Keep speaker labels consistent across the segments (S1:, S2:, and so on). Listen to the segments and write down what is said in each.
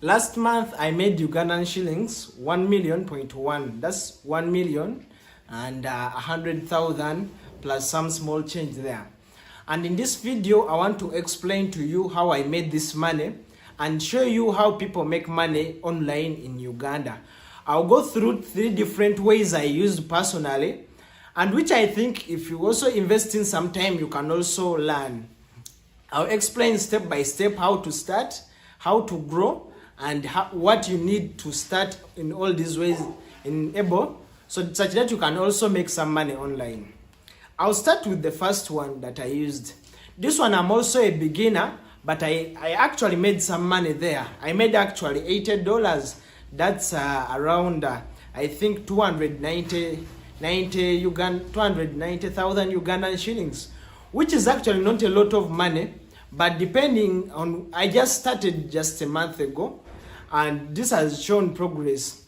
S1: Last month I made Ugandan shillings 1 million.1. That's 1 million and 100,000 plus some small change there. And in this video I want to explain to you how I made this money and show you how people make money online in Uganda. I'll go through 3 different ways I used personally, and which I think if you also invest in some time you can also learn. I'll explain step by step how to start, how to grow, and what you need to start in all these ways enable so such that you can also make some money online. I'll start with the first one that I used. This one I'm also a beginner, but I actually made some money there. I made actually $80. That's around I think 290,000 Ugandan shillings, which is actually not a lot of money, but depending on, I just started just a month ago and this has shown progress.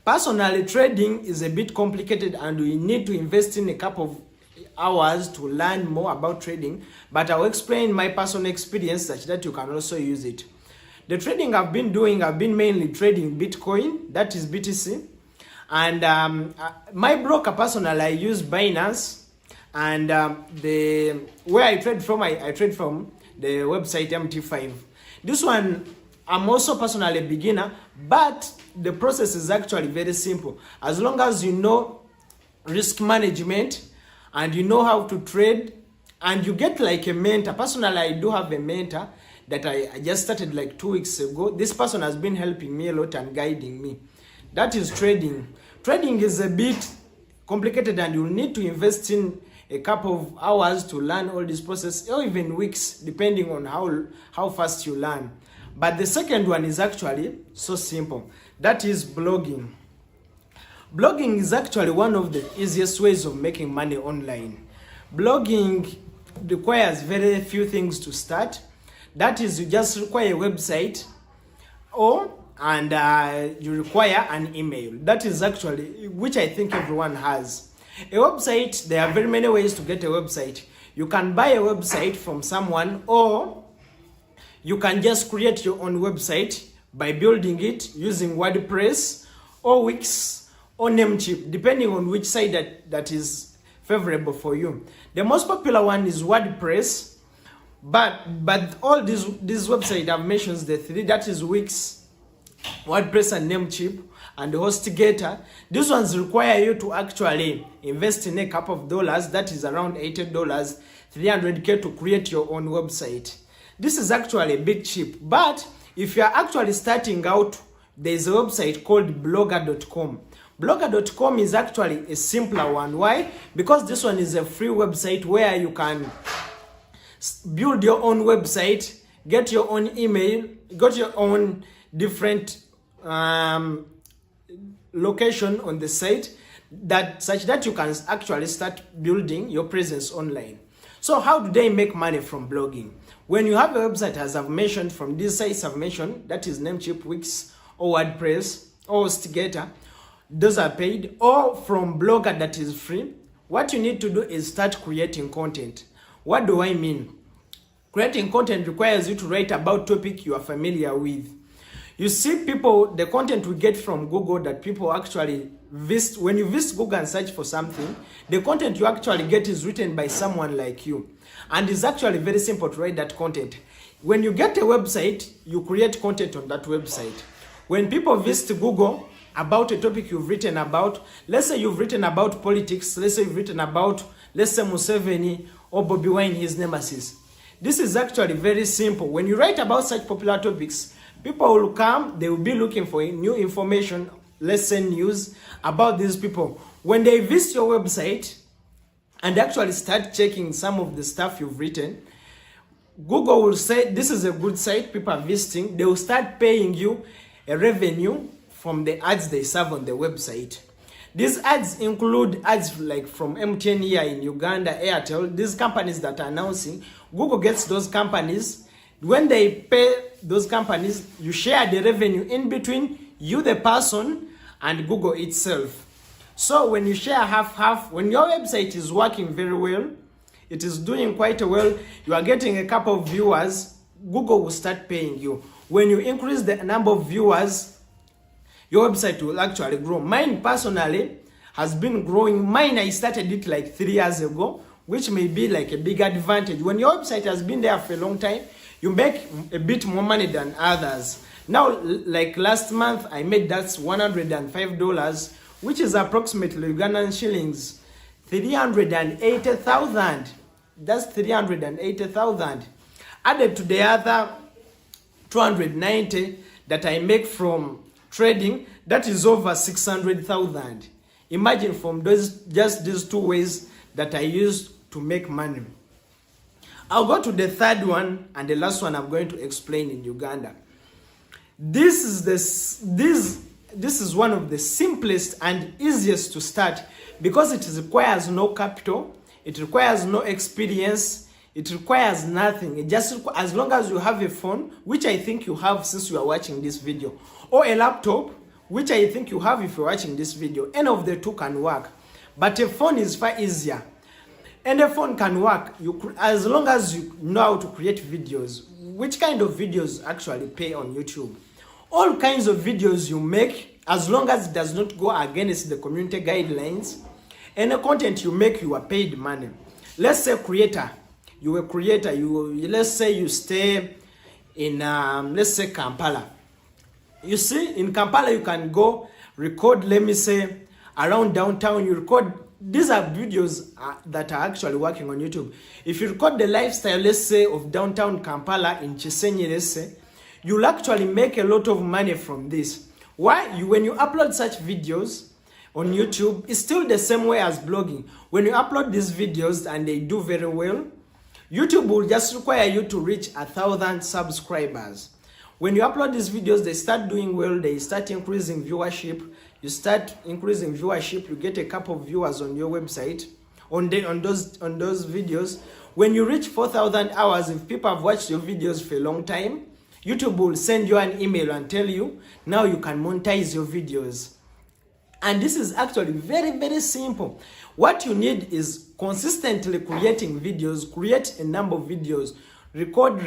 S1: Personally, trading is a bit complicated and we need to invest in a couple of hours to learn more about trading, but I'll explain my personal experience such that you can also use it. The trading I've been doing, I've been mainly trading Bitcoin, that is BTC, and my broker personally I use Binance, and where I trade from, I trade from the website MT5. This one I'm also personally a beginner, but the process is actually very simple. As long as you know risk management and you know how to trade and you get like a mentor. Personally, I do have a mentor that I just started like 2 weeks ago. This person has been helping me a lot and guiding me. That is trading. Trading is a bit complicated and you need to invest in a couple of hours to learn all this process, or even weeks, depending on how fast you learn. But the second one is actually so simple. That is blogging. Blogging is actually one of the easiest ways of making money online. Blogging requires very few things to start. That is, you just require a website and you require an email. That is actually, which I think everyone has. A website, there are very many ways to get a website. You can buy a website from someone, or you can just create your own website by building it using WordPress or Wix or Namecheap, depending on which site that is favorable for you. The most popular one is WordPress, but all these websites I've mentioned, the 3, that is Wix, WordPress and Namecheap and HostGator. These ones require you to actually invest in a couple of dollars, that is around $80, $300K to create your own website. This is actually a bit cheap, but if you are actually starting out, there's a website called blogger.com. Blogger.com is actually a simpler one. Why? Because this one is a free website where you can build your own website, get your own email, got your own different location on the site, such that you can actually start building your presence online. So how do they make money from blogging? When you have a website, as I've mentioned, from these sites I've mentioned, that is Namecheap, Wix, or WordPress, or HostGator, those are paid, or from Blogger, that is free. What you need to do is start creating content. What do I mean? Creating content requires you to write about topic you are familiar with. You see, people, the content we get from Google that people actually visit, when you visit Google and search for something, the content you actually get is written by someone like you. And it's actually very simple to write that content. When you get a website, you create content on that website. When people visit Google about a topic you've written about, let's say you've written about politics, let's say you've written about, let's say Museveni or Bobby Wine, his nemesis. This is actually very simple. When you write about such popular topics, people will come, they will be looking for new information, let's say news about these people. When they visit your website and actually start checking some of the stuff you've written, Google will say this is a good site, people are visiting. They will start paying you a revenue from the ads they serve on the website. These ads include ads like from MTN here in Uganda, Airtel, these companies that are announcing. Google gets those companies. When they pay those companies, you share the revenue in between you, the person, and Google itself. So when you share half, when your website is working very well, it is doing quite well, you are getting a couple of viewers, Google will start paying you. When you increase the number of viewers, your website will actually grow. Mine personally has been growing. Mine, I started it like 3 years ago, which may be like a big advantage. When your website has been there for a long time, you make a bit more money than others. Now, like last month, I made that's $105, which is approximately Ugandan shillings 380,000. That's 380,000. Added to the other 290 that I make from trading, that is over 600,000. Imagine from just these two ways that I use to make money. I'll go to the third one and the last one I'm going to explain in Uganda. This is one of the simplest and easiest to start because it requires no capital, it requires no experience, it requires nothing. It just as long as you have a phone, which I think you have since you are watching this video, or a laptop, which I think you have if you're watching this video. Any of the two can work, but a phone is far easier. And a phone can work as long as you know how to create videos. Which kind of videos actually pay on YouTube? All kinds of videos you make, as long as it does not go against the community guidelines, and the content you make, you are paid money. Let's say creator, you are a creator, let's say you stay in let's say Kampala. You see, in Kampala you can go record, let me say, around downtown. You record. These are videos that are actually working on YouTube. If you record the lifestyle, let's say, of downtown Kampala in Chisenyi, let's say, you'll actually make a lot of money from this. Why? When you upload such videos on YouTube, it's still the same way as blogging. When you upload these videos and they do very well, YouTube will just require you to reach 1,000 subscribers. When you upload these videos, they start doing well, they start increasing viewership. You start increasing viewership, you get a couple of viewers on your website, on those videos. When you reach 4,000 hours, if people have watched your videos for a long time, YouTube will send you an email and tell you, now you can monetize your videos. And this is actually very, very simple. What you need is consistently creating videos, create a number of videos, record,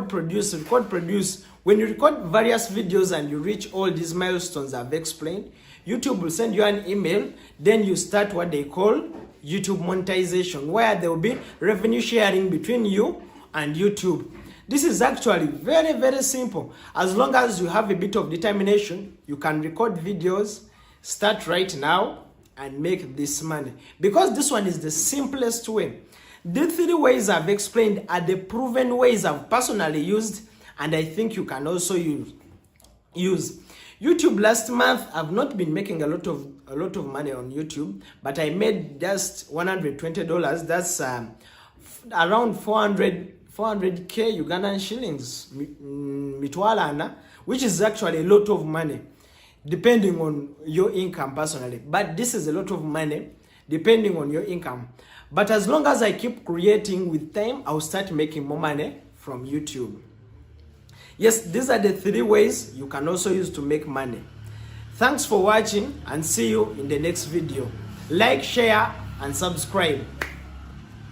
S1: produce. When you record various videos and you reach all these milestones I've explained, YouTube will send you an email. Then you start what they call YouTube monetization, where there will be revenue sharing between you and YouTube. This is actually very, very simple. As long as you have a bit of determination, you can record videos, start right now, and make this money. Because this one is the simplest way. The 3 ways I've explained are the proven ways I've personally used, and I think you can also use. YouTube last month, I've not been making a lot of money on YouTube, but I made just $120. That's around 400k Ugandan shillings, mitwalana, which is actually a lot of money, depending on your income personally. But this is a lot of money, depending on your income. But as long as I keep creating with time, I'll start making more money from YouTube. Yes, these are the 3 ways you can also use to make money. Thanks for watching and see you in the next video. Like, share, and subscribe.